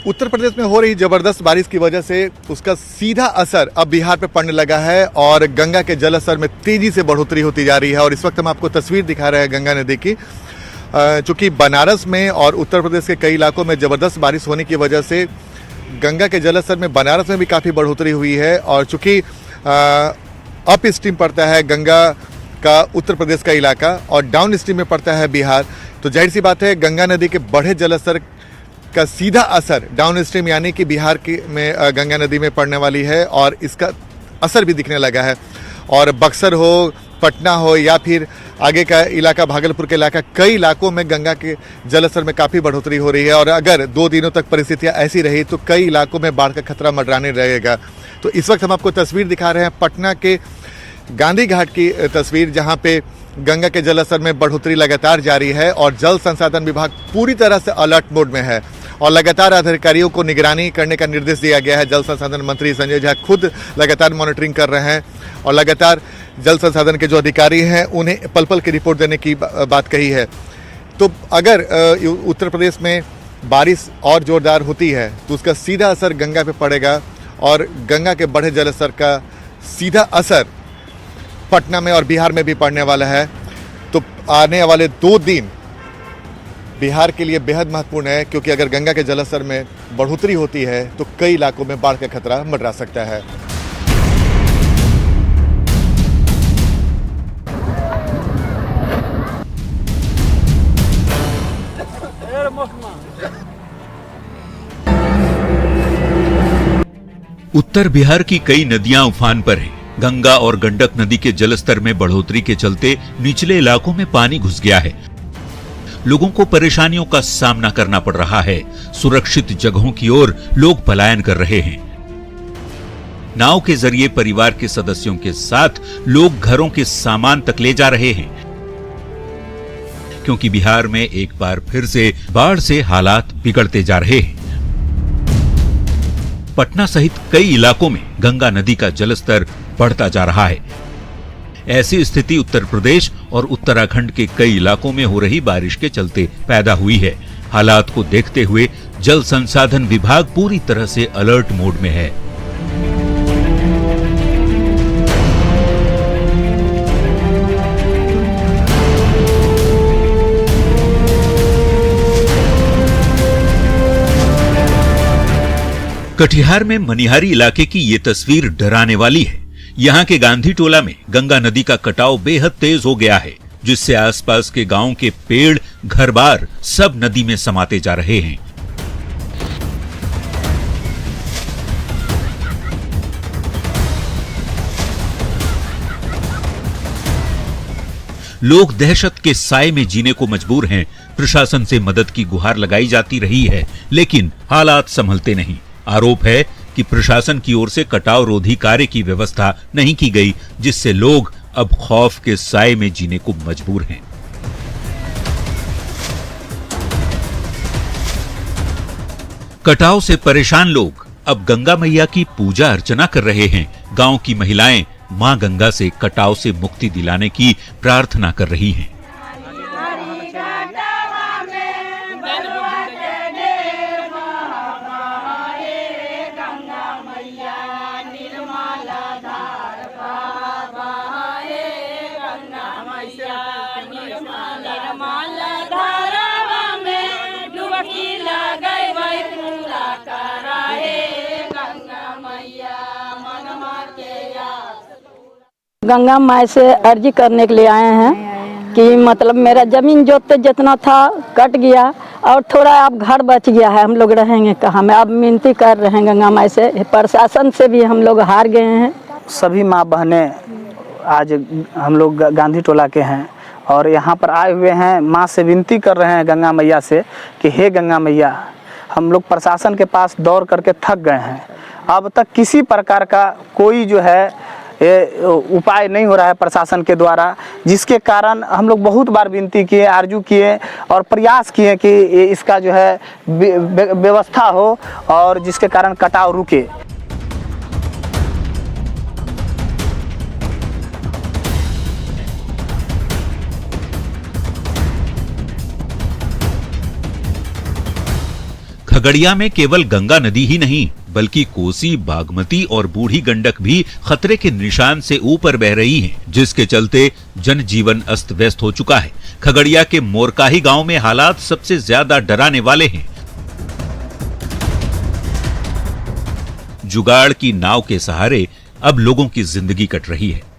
उत्तर प्रदेश में हो रही जबरदस्त बारिश की वजह से उसका सीधा असर अब बिहार पे पड़ने लगा है और गंगा के जलस्तर में तेजी से बढ़ोतरी होती जा रही है। और इस वक्त हम आपको तस्वीर दिखा रहे हैं गंगा नदी की। चूंकि बनारस में और उत्तर प्रदेश के कई इलाकों में जबरदस्त बारिश होने की वजह से गंगा के जलस्तर में बनारस में भी काफ़ी बढ़ोतरी हुई है। और चूंकि अप स्ट्रीम पड़ता है गंगा का उत्तर प्रदेश का इलाका और डाउन स्ट्रीम में पड़ता है बिहार, तो जाहिर सी बात है गंगा नदी के बढ़े जलस्तर का सीधा असर डाउन स्ट्रीम यानी कि बिहार की में गंगा नदी में पड़ने वाली है और इसका असर भी दिखने लगा है। और बक्सर हो, पटना हो या फिर आगे का इलाका भागलपुर के इलाका, कई इलाकों में गंगा के जलस्तर में काफ़ी बढ़ोतरी हो रही है। और अगर 2 दिनों तक परिस्थितियां ऐसी रही तो कई इलाकों में बाढ़ का खतरा मंडराने रहेगा। तो इस वक्त हम आपको तस्वीर दिखा रहे हैं पटना के गांधी घाट की तस्वीर, जहां पे गंगा के जलस्तर में बढ़ोतरी लगातार जारी है और जल संसाधन विभाग पूरी तरह से अलर्ट मोड में है और लगातार अधिकारियों को निगरानी करने का निर्देश दिया गया है। जल संसाधन मंत्री संजय झा खुद लगातार मॉनिटरिंग कर रहे हैं और लगातार जल संसाधन के जो अधिकारी हैं उन्हें पल पल की रिपोर्ट देने की बात कही है। तो अगर उत्तर प्रदेश में बारिश और जोरदार होती है तो उसका सीधा असर गंगा पे पड़ेगा और गंगा के बढ़े जलस्तर का सीधा असर पटना में और बिहार में भी पड़ने वाला है। तो आने वाले 2 दिन बिहार के लिए बेहद महत्वपूर्ण है, क्योंकि अगर गंगा के जलस्तर में बढ़ोतरी होती है तो कई इलाकों में बाढ़ का खतरा मंडरा सकता है। उत्तर बिहार की कई नदियां उफान पर हैं। गंगा और गंडक नदी के जलस्तर में बढ़ोतरी के चलते निचले इलाकों में पानी घुस गया है। लोगों को परेशानियों का सामना करना पड़ रहा है। सुरक्षित जगहों की ओर लोग पलायन कर रहे हैं। नाव के जरिए परिवार के सदस्यों के साथ लोग घरों के सामान तक ले जा रहे हैं, क्योंकि बिहार में एक बार फिर से बाढ़ से हालात बिगड़ते जा रहे हैं। पटना सहित कई इलाकों में गंगा नदी का जलस्तर बढ़ता जा रहा है। ऐसी स्थिति उत्तर प्रदेश और उत्तराखंड के कई इलाकों में हो रही बारिश के चलते पैदा हुई है। हालात को देखते हुए जल संसाधन विभाग पूरी तरह से अलर्ट मोड में है। कटिहार में मनिहारी इलाके की ये तस्वीर डराने वाली है। यहाँ के गांधी टोला में गंगा नदी का कटाव बेहद तेज हो गया है, जिससे आसपास के गांव के पेड़, घर-बार सब नदी में समाते जा रहे हैं। लोग दहशत के साए में जीने को मजबूर हैं। प्रशासन से मदद की गुहार लगाई जाती रही है, लेकिन हालात संभलते नहीं। आरोप है कि प्रशासन की ओर से कटाव रोधी कार्य की व्यवस्था नहीं की गई, जिससे लोग अब खौफ के साए में जीने को मजबूर हैं। कटाव से परेशान लोग अब गंगा मैया की पूजा अर्चना कर रहे हैं। गांव की महिलाएं मां गंगा से कटाव से मुक्ति दिलाने की प्रार्थना कर रही हैं। गंगा माई से अर्जी करने के लिए आए हैं कि मतलब मेरा जमीन जोतते जितना था कट गया और थोड़ा अब घर बच गया है, हम लोग रहेंगे कहाँ में। अब मिनती कर रहे हैं गंगा माई से, प्रशासन से भी हम लोग हार गए हैं। सभी माँ बहनें आज हम लोग गांधी टोला के हैं और यहाँ पर आए हुए हैं। माँ से विनती कर रहे हैं गंगा मैया से कि हे गंगा मैया, हम लोग प्रशासन के पास दौड़ करके थक गए हैं। अब तक किसी प्रकार का कोई जो है उपाय नहीं हो रहा है प्रशासन के द्वारा, जिसके कारण हम लोग बहुत बार विनती किए, आरजू किए और प्रयास किए कि इसका जो है व्यवस्था हो और जिसके कारण कटाव रुके। खगड़िया में केवल गंगा नदी ही नहीं बल्कि कोसी, बागमती और बूढ़ी गंडक भी खतरे के निशान से ऊपर बह रही हैं, जिसके चलते जनजीवन अस्त व्यस्त हो चुका है। खगड़िया के मोरकाही गांव में हालात सबसे ज्यादा डराने वाले हैं। जुगाड़ की नाव के सहारे अब लोगों की जिंदगी कट रही है।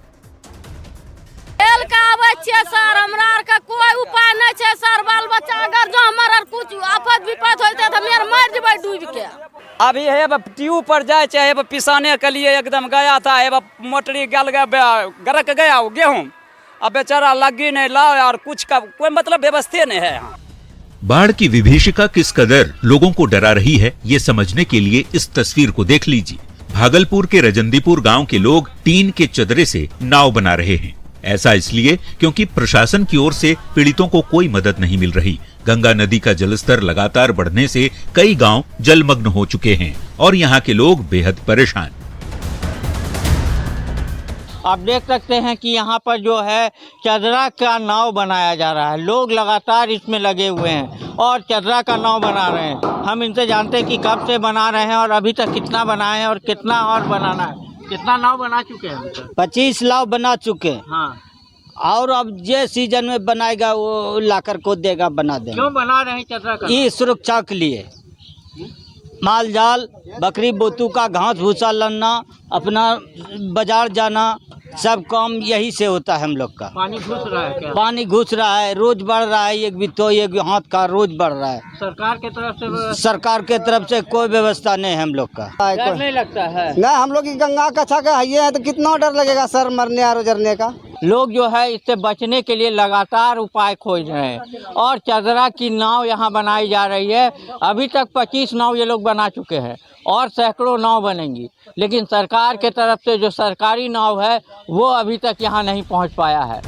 सर हमरा आर का कोई उपाय नहीं है सर। बाल बच्चा अगर जो हमारा कुछ आफत विपत होते तो मेरे मर जब डूब के। अभी है ट्यूब पर जाए चाहे पिसाने के लिए एकदम गया था, है मोटरी गल गरक गया गेहूं, अब बेचारा लगी नहीं ला और कुछ का कोई मतलब व्यवस्था नहीं है यहाँ। बाढ़ की विभीषिका किस कदर लोगों को डरा रही है, ये समझने के लिए इस तस्वीर को देख लीजिए। भागलपुर के रजंदीपुर गांव के लोग टीन के चदरे से नाव बना रहे हैं। ऐसा इसलिए क्योंकि प्रशासन की ओर से पीड़ितों को कोई मदद नहीं मिल रही। गंगा नदी का जलस्तर लगातार बढ़ने से कई गांव जलमग्न हो चुके हैं और यहाँ के लोग बेहद परेशान। आप देख सकते हैं कि यहाँ पर जो है चदरा का नाव बनाया जा रहा है। लोग लगातार इसमें लगे हुए हैं और चदरा का नाव बना रहे हैं। हम इनसे जानते हैं कि कब से बना रहे हैं और अभी तक कितना बनाए हैं और कितना और बनाना है। कितना नाव बना चुके हैं? 25 नाव बना चुके हैं। हाँ। और अब जे सीजन में बनाएगा वो लाकर को देगा, बना देगा। क्यों बना रहे हैं चदरा का? ये सुरक्षा के लिए, माल जाल बकरी बोतू का घास भूसा लाना, अपना बाजार जाना, सब काम यही से होता है हम लोग का। पानी घुस रहा है क्या? पानी घुस रहा है, रोज बढ़ रहा है। एक भी तो एक हाथ का रोज बढ़ रहा है। सरकार की तरफ से? सरकार के तरफ से कोई व्यवस्था नहीं है हम लोग का। डर नहीं लगता है? ना, हम लोग गंगा का छाका है तो कितना डर लगेगा सर, मरने और जरने का। लोग जो है इससे बचने के लिए लगातार उपाय खोज रहे हैं और चदरा की नाव यहाँ बनाई जा रही है। अभी तक 25 नाव ये लोग बना चुके हैं और सैकड़ों नाव बनेंगी, लेकिन सरकार के तरफ से जो सरकारी नाव है वो अभी तक यहाँ नहीं पहुँच पाया है।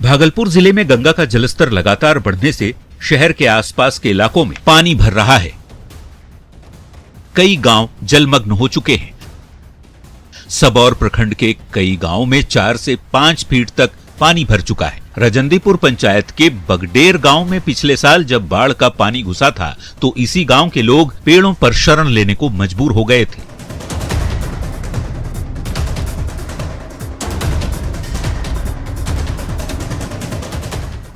भागलपुर जिले में गंगा का जलस्तर लगातार बढ़ने से शहर के आसपास के इलाकों में पानी भर रहा है। कई गांव जलमग्न हो चुके हैं। सबौर प्रखंड के कई गांवों में 4 से 5 फीट तक पानी भर चुका है। रजंदीपुर पंचायत के बगडेर गांव में पिछले साल जब बाढ़ का पानी घुसा था तो इसी गांव के लोग पेड़ों पर शरण लेने को मजबूर हो गए थे।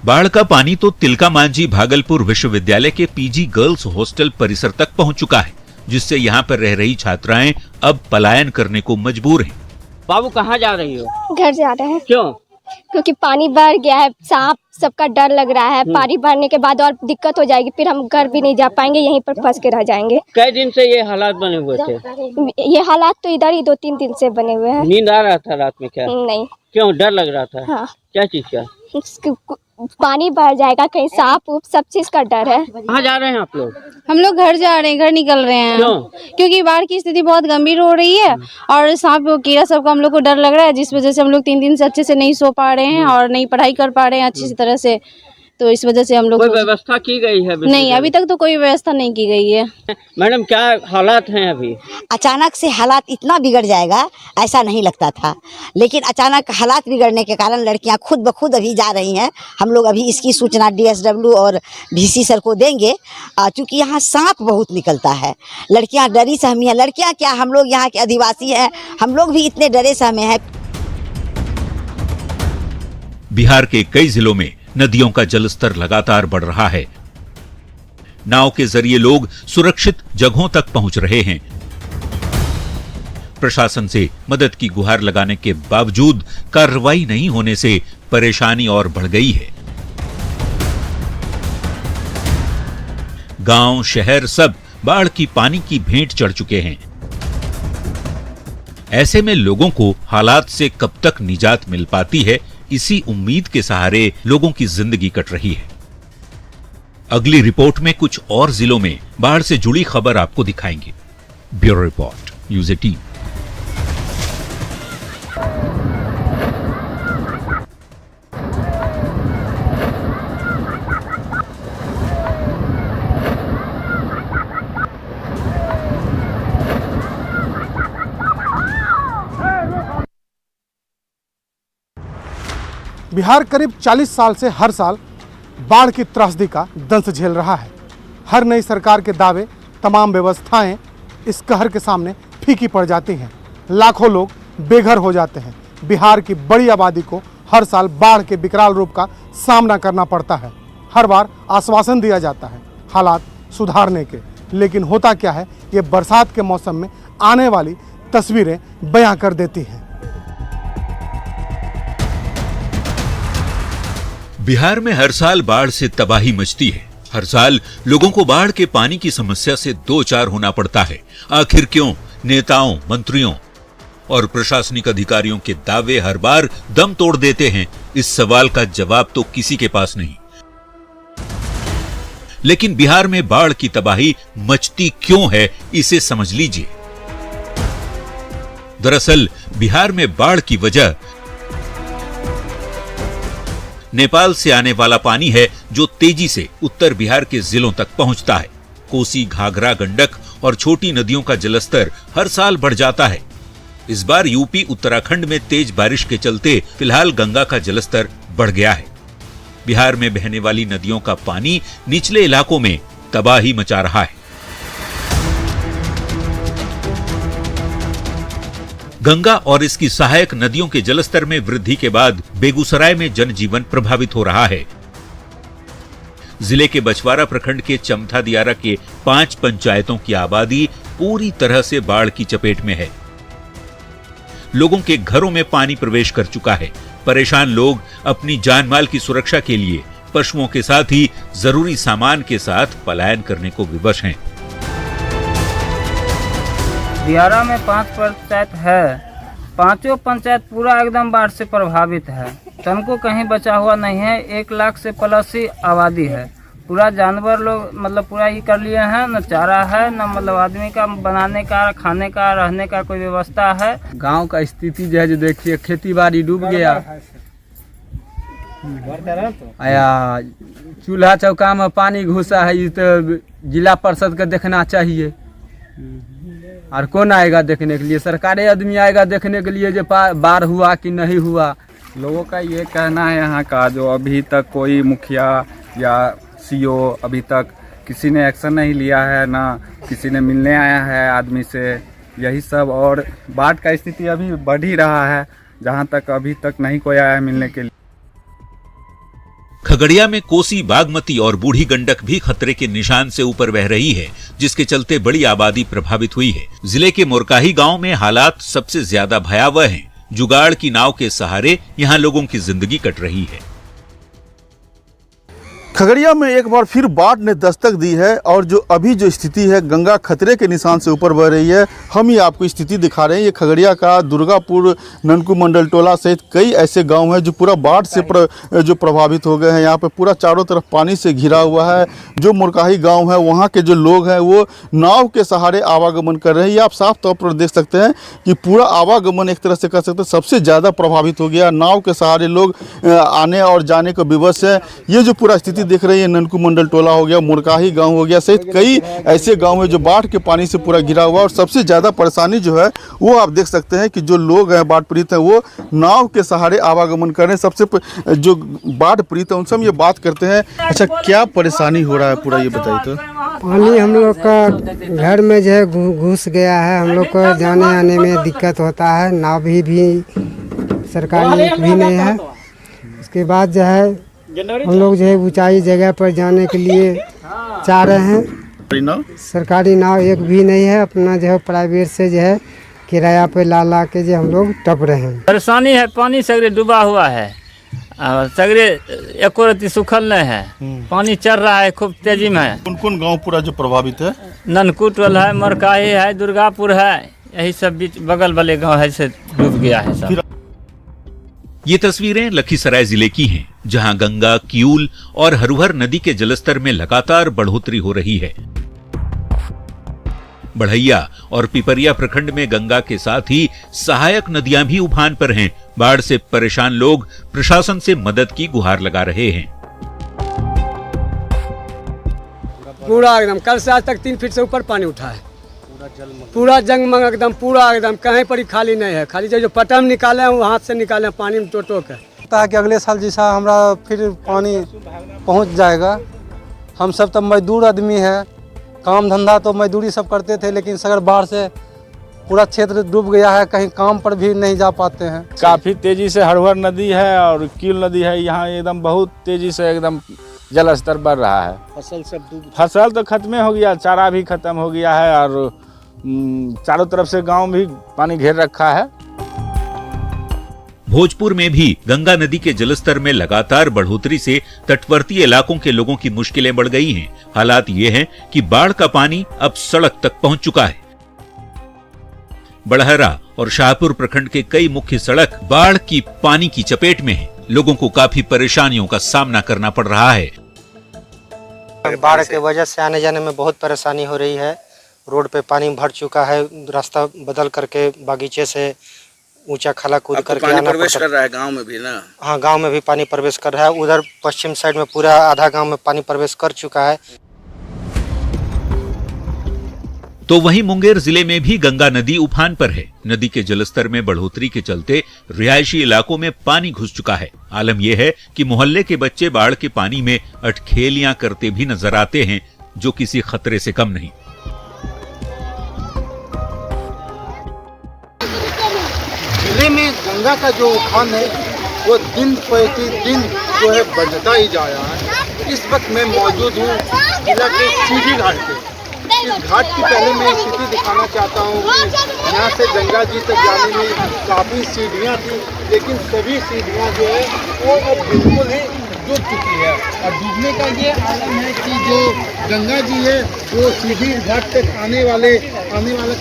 बाढ़ का पानी तो तिलका मांझी भागलपुर विश्वविद्यालय के पीजी गर्ल्स हॉस्टल परिसर तक पहुंच चुका है, जिससे यहाँ पर रह रही छात्राएं अब पलायन करने को मजबूर हैं। बाबू कहाँ जा रही हो? घर जा रहे हैं। क्यों? क्योंकि पानी बढ़ गया है, सांप सबका डर लग रहा है। पानी बढ़ने के बाद और दिक्कत हो जाएगी, फिर हम घर भी नहीं जा पाएंगे, यहीं पर फंस के रह जाएंगे। कई दिन से ये हालात बने हुए थे? ये हालात तो इधर ही 2-3 दिन से बने हुए हैं। नींद आ रहा था रात में क्या? नहीं। क्यों डर लग रहा था? हाँ। क्या चीज का? पानी बढ़ जाएगा, कहीं सांप उप सब चीज का डर है। कहाँ जा रहे हैं आप लोग? हम लोग घर जा रहे हैं, घर निकल रहे हैं। क्यों? क्योंकि बाढ़ की स्थिति बहुत गंभीर हो रही है और सांप कीड़ा सबका हम लोग को डर लग रहा है, जिस वजह से हम लोग 3 दिन से अच्छे से नहीं सो पा रहे हैं और नहीं पढ़ाई कर पा रहे हैं अच्छी तरह से। तो इस वजह से हम लोग कोई व्यवस्था की गई है? नहीं, अभी तक तो कोई व्यवस्था नहीं की गई है। मैडम क्या हालात हैं अभी? अचानक से हालात इतना बिगड़ जाएगा ऐसा नहीं लगता था, लेकिन अचानक हालात बिगड़ने के कारण लड़कियां खुद ब खुद अभी जा रही हैं। हम लोग अभी इसकी सूचना DSW और VC सर को देंगे, चूँकि यहाँ सांप बहुत निकलता है। लड़कियाँ डरी सहमी हैं। लड़कियाँ क्या, हम लोग यहाँ के आदिवासी हैं, हम लोग भी इतने डरे सहमे हैं। बिहार के कई जिलों में नदियों का जलस्तर लगातार बढ़ रहा है। नाव के जरिए लोग सुरक्षित जगहों तक पहुंच रहे हैं। प्रशासन से मदद की गुहार लगाने के बावजूद कार्रवाई नहीं होने से परेशानी और बढ़ गई है। गांव शहर सब बाढ़ की पानी की भेंट चढ़ चुके हैं। ऐसे में लोगों को हालात से कब तक निजात मिल पाती है, इसी उम्मीद के सहारे लोगों की जिंदगी कट रही है। अगली रिपोर्ट में कुछ और जिलों में बाढ़ से जुड़ी खबर आपको दिखाएंगे। Bureau report, news 18। बिहार करीब 40 साल से हर साल बाढ़ की त्रासदी का दंश झेल रहा है। हर नई सरकार के दावे, तमाम व्यवस्थाएं इस कहर के सामने फीकी पड़ जाती हैं। लाखों लोग बेघर हो जाते हैं। बिहार की बड़ी आबादी को हर साल बाढ़ के विकराल रूप का सामना करना पड़ता है। हर बार आश्वासन दिया जाता है हालात सुधारने के, लेकिन होता क्या है, ये बरसात के मौसम में आने वाली तस्वीरें बयां कर देती हैं। बिहार में हर साल बाढ़ से तबाही मचती है। हर साल लोगों को बाढ़ के पानी की समस्या से दो चार होना पड़ता है। आखिर क्यों? नेताओं, मंत्रियों और प्रशासनिक अधिकारियों के दावे हर बार दम तोड़ देते हैं। इस सवाल का जवाब तो किसी के पास नहीं। लेकिन बिहार में बाढ़ की तबाही मचती क्यों है, इसे समझ लीजिए। दरअसल बिहार में बाढ़ की वजह नेपाल से आने वाला पानी है, जो तेजी से उत्तर बिहार के जिलों तक पहुंचता है। कोसी, घाघरा, गंडक और छोटी नदियों का जलस्तर हर साल बढ़ जाता है। इस बार यूपी, उत्तराखंड में तेज बारिश के चलते फिलहाल गंगा का जलस्तर बढ़ गया है। बिहार में बहने वाली नदियों का पानी निचले इलाकों में तबाही मचा रहा है। गंगा और इसकी सहायक नदियों के जलस्तर में वृद्धि के बाद बेगूसराय में जनजीवन प्रभावित हो रहा है। जिले के बछवारा प्रखंड के चमथा दियारा के 5 पंचायतों की आबादी पूरी तरह से बाढ़ की चपेट में है। लोगों के घरों में पानी प्रवेश कर चुका है। परेशान लोग अपनी जान माल की सुरक्षा के लिए पशुओं के साथ ही जरूरी सामान के साथ पलायन करने को विवश हैं। दियारा में 5 पंचायत है। 5 पंचायत पूरा एकदम बाढ़ से प्रभावित है। तनको कहीं बचा हुआ नहीं है। 1 लाख से प्लस ही आबादी है। पूरा जानवर लोग मतलब पूरा ही कर लिए हैं। न चारा है, न मतलब आदमी का बनाने का, खाने का, रहने का कोई व्यवस्था है। गांव का स्थिति जो है, जो देखिए खेती बाड़ी डूब गया। आया चूल्हा चौका में पानी घुसा है। ये तो जिला परिषद का देखना चाहिए। और कौन आएगा देखने के लिए? सरकारी आदमी आएगा देखने के लिए जो बाढ़ हुआ कि नहीं हुआ। लोगों का ये कहना है यहाँ का, जो अभी तक कोई मुखिया या सीओ अभी तक किसी ने एक्शन नहीं लिया है, ना किसी ने मिलने आया है आदमी से, यही सब। और बाढ़ का स्थिति अभी बढ़ ही रहा है, जहाँ तक अभी तक नहीं कोई आया है मिलने के लिए। खगड़िया में कोसी, बागमती और बूढ़ी गंडक भी खतरे के निशान से ऊपर बह रही है, जिसके चलते बड़ी आबादी प्रभावित हुई है। जिले के मोरकाही गांव में हालात सबसे ज्यादा भयावह हैं। जुगाड़ की नाव के सहारे यहां लोगों की जिंदगी कट रही है। खगड़िया में एक बार फिर बाढ़ ने दस्तक दी है और जो अभी जो स्थिति है, गंगा खतरे के निशान से ऊपर बह रही है। हम ही आपको स्थिति दिखा रहे हैं। ये खगड़िया का दुर्गापुर, ननकू मंडल टोला सहित कई ऐसे गांव हैं जो पूरा बाढ़ से जो प्रभावित हो गए हैं। यहाँ पे पूरा चारों तरफ पानी से घिरा हुआ है। जो मुरकाही गाँव है, वहाँ के जो लोग हैं वो नाव के सहारे आवागमन कर रहे हैं। ये आप साफ तौर पर देख सकते हैं कि पूरा आवागमन एक तरह से कर सकते हैं सबसे ज़्यादा प्रभावित हो गया। नाव के सहारे लोग आने और जाने को विवश है। ये जो पूरा स्थिति देख रहे हैं, ननकू मंडल टोला हो गया, मुरकाही गांव हो गया सहित कई ऐसे गांव हैं जो बाढ़ के पानी से पूरा घिरा हुआ। और सबसे ज़्यादा परेशानी जो है वो आप देख सकते हैं कि जो लोग हैं बाढ़ पीड़ित हैं, वो नाव के सहारे आवागमन कर रहे हैं। सबसे जो बाढ़ पीड़ित है उनसे हम ये बात करते हैं। अच्छा, क्या परेशानी हो रहा है पूरा, ये बताइए तो। पानी हम लोग का घर में जो है घुस गया है। हम लोग को जाने आने में दिक्कत होता है। नाव भी सरकारी भी नहीं है। उसके बाद जो है हम लोग जो है ऊंचाई जगह पर जाने के लिए चाह रहे हैं। सरकारी नाव एक भी नहीं है। अपना जो है प्राइवेट से जो है किराया पे ला के जो हम लोग टप रहे हैं। परेशानी है, पानी सगरे डूबा हुआ है। सगरे एको रत्ती सूखल नहीं है। पानी चल रहा है खूब तेजी में। कौन कौन गाँव पूरा जो प्रभावित है? ननकू टोल है, मरकाही है, दुर्गापुर है, यही सब बीच बगल वाले गाँव है से डूब गया है सब। ये तस्वीरें लखीसराय जिले की हैं, जहां गंगा, किऊल और हरुहर नदी के जलस्तर में लगातार बढ़ोतरी हो रही है। बढ़ैया और पिपरिया प्रखंड में गंगा के साथ ही सहायक नदियां भी उफान पर हैं। बाढ़ से परेशान लोग प्रशासन से मदद की गुहार लगा रहे हैं। पूरा एकदम कल से आज तक 3 फीट से ऊपर पानी उठा है। पूरा जंगमंग एकदम, पूरा एकदम, कहीं पर ही खाली नहीं है। खाली जो पटम निकाले हैं वो हाथ से निकाले हैं पानी में टोटो के। लगता है कि अगले साल जैसा हमारा फिर पानी पहुंच जाएगा। हम सब तो मजदूर आदमी है, काम धंधा तो मजदूरी सब करते थे, लेकिन सगर बाढ़ से पूरा क्षेत्र डूब गया है, कहीं काम पर भी नहीं जा पाते हैं। काफ़ी तेज़ी से हरहर नदी है और कील नदी है, यहाँ एकदम बहुत तेज़ी से एकदम जल स्तर बढ़ रहा है। फसल तो खत्म हो गया, चारा भी खत्म हो गया है और चारों तरफ से गांव भी पानी घेर रखा है। भोजपुर में भी गंगा नदी के जलस्तर में लगातार बढ़ोतरी से तटवर्ती इलाकों के लोगों की मुश्किलें बढ़ गई हैं। हालात ये हैं कि बाढ़ का पानी अब सड़क तक पहुंच चुका है। बड़हरा और शाहपुर प्रखंड के कई मुख्य सड़क बाढ़ की पानी की चपेट में हैं। लोगों को काफी परेशानियों का सामना करना पड़ रहा है। बाढ़ के वजह से आने जाने में बहुत परेशानी हो रही है। रोड पे पानी भर चुका है, रास्ता बदल करके बागीचे से ऊंचा खाला कूद करके पानी प्रवेश कर रहा है गांव में भी ना। हाँ, गांव में भी पानी प्रवेश कर रहा है। उधर पश्चिम साइड में पूरा आधा गांव में पानी प्रवेश कर चुका है। तो वहीं मुंगेर जिले में भी गंगा नदी उफान पर है। नदी के जलस्तर में बढ़ोतरी के चलते रिहायशी इलाकों में पानी घुस चुका है। आलम यह है कि मोहल्ले के बच्चे बाढ़ के पानी में अटखेलियां करते भी नजर आते हैं, जो किसी खतरे से कम नहीं। जिले में गंगा का जो उफान है वो दिन प्रतिदिन जो है बढ़ता ही जा रहा है। इस वक्त मैं मौजूद हूँ जिला के सीधी घाट पे। इस घाट की पहले मैं स्थिति दिखाना चाहता हूँ कि यहाँ से गंगा जी तक जाने में काफ़ी सीढ़ियाँ थी, लेकिन सभी सीढ़ियाँ जो है वो अब बिल्कुल ही डूब चुकी है। और डूबने का ये आलम है कि जो गंगा जी है वो सीधी घाट तक आने वाले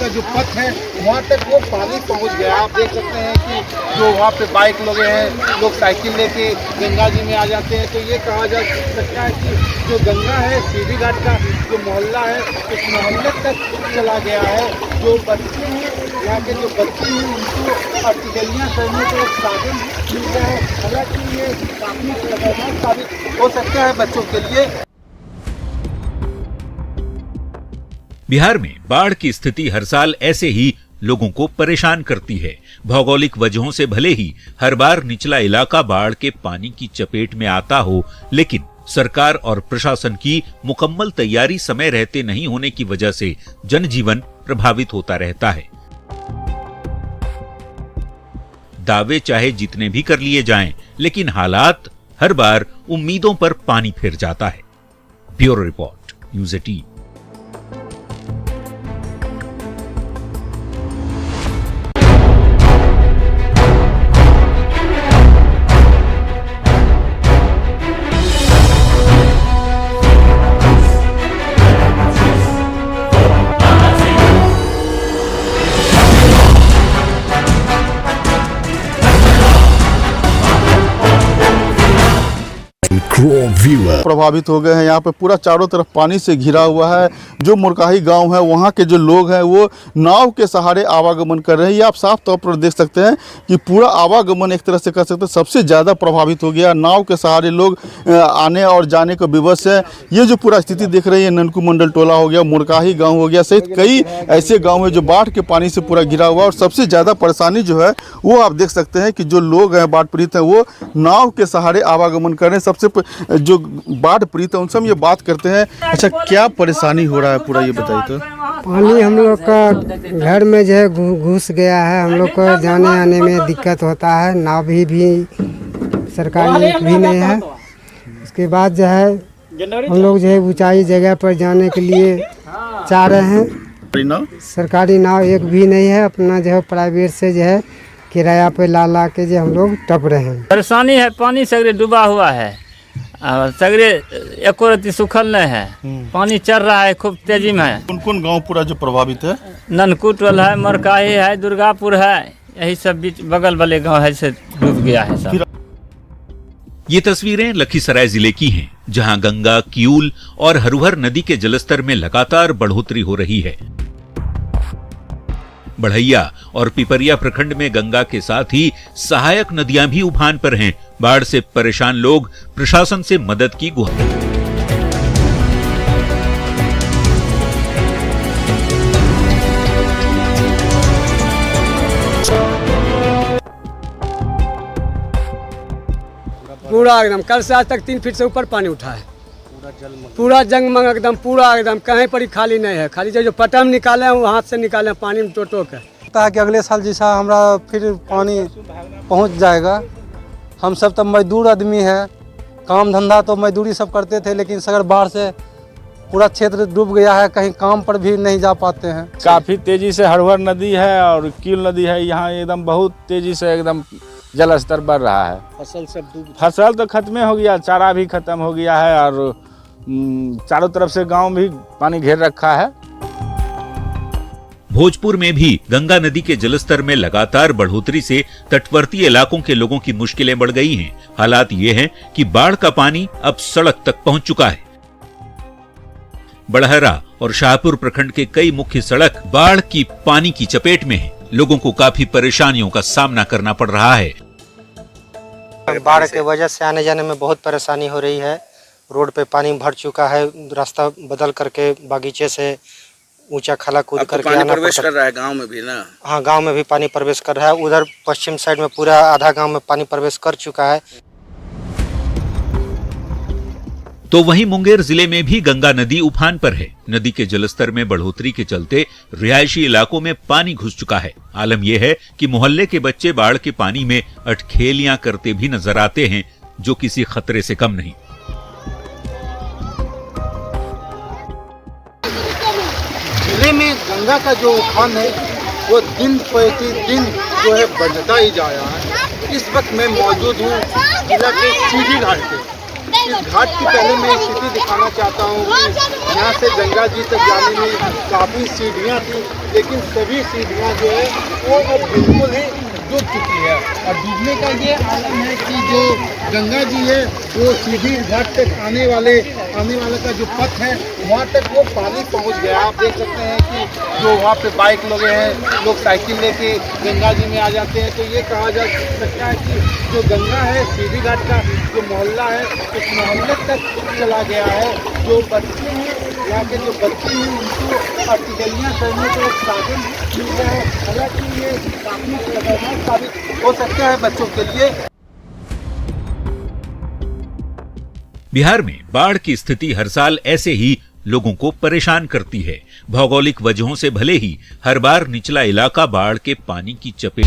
का जो पथ है वहाँ तक वो पानी पहुँच गया। आप देख सकते हैं कि जो वहाँ पे बाइक लगे हैं, लोग साइकिल लेके गंगा जी में आ जाते हैं। तो ये कहा जा सकता है कि जो गंगा है सीधी घाट का जो मोहल्ला है उस मोहल्ले तक चला गया है। जो बच्चे हैं, यहाँ के जो बच्चे हैं, उनको अटकेलियाँ करने का एक साधन मिल गया है। हालांकि ये काफ़ी खतरनाक साबित हो सकता है बच्चों के लिए। बिहार में बाढ़ की स्थिति हर साल ऐसे ही लोगों को परेशान करती है। भौगोलिक वजहों से भले ही हर बार निचला इलाका बाढ़ के पानी की चपेट में आता हो, लेकिन सरकार और प्रशासन की मुकम्मल तैयारी समय रहते नहीं होने की वजह से जनजीवन प्रभावित होता रहता है। दावे चाहे जितने भी कर लिए जाएं, लेकिन हालात हर बार उम्मीदों पर पानी फिर जाता है। Bureau report, news 18। प्रभावित हो गए हैं। यहाँ पे पूरा चारों तरफ पानी से घिरा हुआ है। जो मुरकाही गांव है वहाँ के जो लोग हैं वो नाव के सहारे आवागमन कर रहे हैं। ये आप साफ तौर पर देख सकते हैं कि पूरा आवागमन एक तरह से कर सकते हैं सबसे ज़्यादा प्रभावित हो गया। नाव के सहारे लोग आने और जाने को विवश है। ये जो पूरा स्थिति देख रही है, ननकू मंडल टोला हो गया, मुरकाही गाँव हो गया, सहित कई ऐसे गाँव हैं जो बाढ़ के पानी से पूरा घिरा हुआ। और सबसे ज़्यादा परेशानी जो है वो आप देख सकते हैं कि जो लोग हैं बाढ़ पीड़ित हैं वो नाव के सहारे आवागमन कर रहे हैं। सबसे जो बाढ़ पीड़ित है उनसे हम ये बात करते हैं। अच्छा, क्या परेशानी हो रहा है पूरा ये बताइए तो। पानी हम लोग का घर में जो है घुस गया है। हम लोग को जाने आने में दिक्कत होता है। नाव भी सरकारी भी नहीं है। उसके बाद जो है हम लोग जो है ऊंचाई जगह पर जाने के लिए चाह रहे हैं। सरकारी नाव एक भी नहीं है। अपना जो है प्राइवेट से जो है किराया पे ला के जो हम लोग टप रहे हैं। परेशानी है, पानी सगरे डूबा हुआ है और सगरे एको रत्ती सूखल नहीं है। पानी चल रहा है, खूब तेजी में है। कौन कौन गांव पूरा जो प्रभावित है? ननकू टोल है, मरकाही है, दुर्गापुर है, यही सब बीच बगल वाले गांव है से डूब गया है सब। ये तस्वीरें लखीसराय जिले की हैं, जहां गंगा, किऊल और हरुहर नदी के जलस्तर में लगातार बढ़ोतरी हो रही है। बढ़ैया और पिपरिया प्रखंड में गंगा के साथ ही सहायक नदियां भी उफान पर हैं। बाढ़ से परेशान लोग प्रशासन से मदद की गुहार। पूरा एकदम कल से आज तक 3 फीट से ऊपर पानी उठा है। पूरा जंगमंग एकदम पूरा एकदम कहीं पर ही खाली नहीं है। खाली जो पटम निकाले हैं वो हाथ से निकाले हैं पानी में टोटो के। लगता है कि अगले साल जैसा हमारा फिर पानी पहुंच जाएगा। हम सब तो मजदूर आदमी है, काम धंधा तो मजदूरी सब करते थे, लेकिन सगर बाढ़ से पूरा क्षेत्र डूब गया है, कहीं काम पर भी नहीं जा पाते हैं। काफ़ी तेज़ी से हरवर नदी है और कील नदी है, यहाँ एकदम बहुत तेज़ी से एकदम जल स्तर बढ़ रहा है। फसल तो खत्म हो गया, चारा भी खत्म हो गया है और चारों तरफ से गांव भी पानी घेर रखा है। भोजपुर में भी गंगा नदी के जलस्तर में लगातार बढ़ोतरी से तटवर्ती इलाकों के लोगों की मुश्किलें बढ़ गई हैं। हालात ये हैं कि बाढ़ का पानी अब सड़क तक पहुंच चुका है। बड़हरा और शाहपुर प्रखंड के कई मुख्य सड़क बाढ़ की पानी की चपेट में हैं। लोगों को काफी परेशानियों का सामना करना पड़ रहा है। बाढ़ के वजह से आने जाने में बहुत परेशानी हो रही है। रोड पे पानी भर चुका है, रास्ता बदल करके बागीचे से ऊंचा खाला कूद करके पानी प्रवेश कर रहा है गांव में भी ना। हाँ, गांव में भी पानी प्रवेश कर रहा है। उधर पश्चिम साइड में पूरा आधा गांव में पानी प्रवेश कर चुका है। तो वहीं मुंगेर जिले में भी गंगा नदी उफान पर है। नदी के जलस्तर में बढ़ोतरी के चलते रिहायशी इलाकों में पानी घुस चुका है। आलम यह है कि मोहल्ले के बच्चे बाढ़ के पानी में अटखेलियां करते भी नजर आते हैं, जो किसी खतरे से कम नहीं। जिले में गंगा का जो उफान है वो दिन प्रतिदिन जो है बढ़ता ही जा रहा है। इस वक्त मैं मौजूद हूँ जिला के सीढ़ी घाट पे। इस घाट की पहले मैं स्थिति दिखाना चाहता हूँ कि यहाँ से गंगा जी तक जाने में काफ़ी सीढ़ियाँ थी, लेकिन सभी सीढ़ियाँ जो है वो अब बिल्कुल ही डूब चुकी है। और डूबने का ये आलम है कि जो गंगा जी है वो सीढ़ी घाट तक आने वाले का जो पथ है वहाँ तक वो पानी पहुँच गया। आप देख सकते हैं कि जो वहाँ पे बाइक लगे हैं, लोग साइकिल लेके गंगा जी में आ जाते हैं। तो ये कहा जा सकता है कि जो गंगा है सीढ़ी घाट का जो मोहल्ला है उस मोहल्ले तक चला गया है। जो बच्चे हैं यहाँ के जो बच्चे हैं उनको अटकेलियाँ करने का एक साधन मिल गया है। हालांकि ये काफ़ी खतरनाक साबित हो सकता है बच्चों के लिए। बिहार में बाढ़ की स्थिति हर साल ऐसे ही लोगों को परेशान करती है। भौगोलिक वजहों से भले ही हर बार निचला इलाका बाढ़ के पानी की चपेट